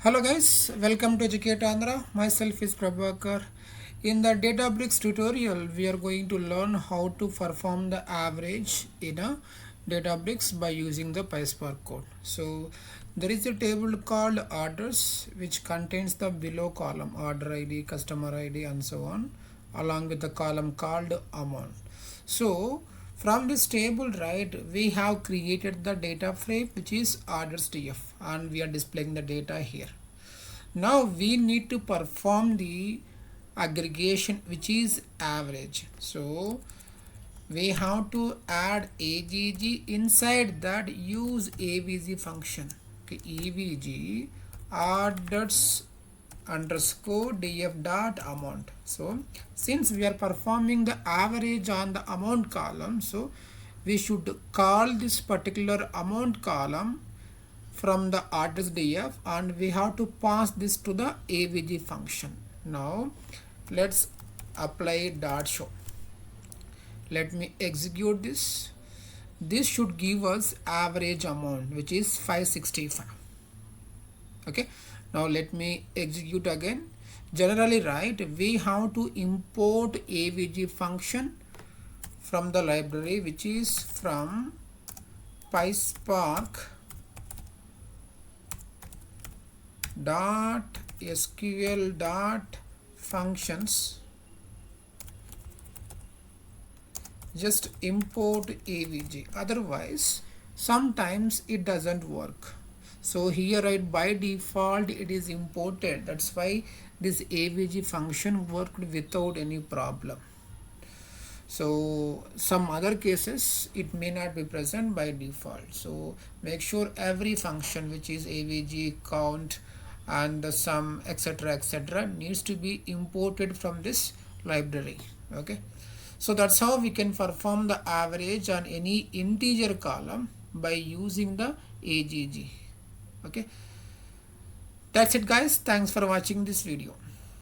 Hello guys, welcome to Educate Andhra. Myself is Prabhakar. In the Databricks tutorial, we are going to learn how to perform the average in a Databricks by using the PySpark code. So there is a table called orders which contains the below column order ID, customer ID and so on, along with the column called amount. So from this table, right, we have created the data frame which is orders df and we are displaying the data here. Now we need to perform the aggregation which is average. So we have to add agg inside that use avg function. Okay, avg orders underscore df dot amount. So since we are performing the average on the amount column, so we should call this particular amount column from the orders df and we have to pass this to the avg function. Now let's apply dot show. Let me execute this. This should give us average amount which is 565. Okay, now let me execute again. Generally, right, we have to import avg function from the library which is from PySpark dot sql dot functions. Just import avg, otherwise sometimes it doesn't work. So here, right, by default it is imported. That's why this avg function worked without any problem. So some other cases it may not be present by default. So make sure every function which is avg, count and the sum, etc., needs to be imported from this library. Okay, so that's how we can perform the average on any integer column by using the agg. Okay, that's it guys. Thanks for watching this video.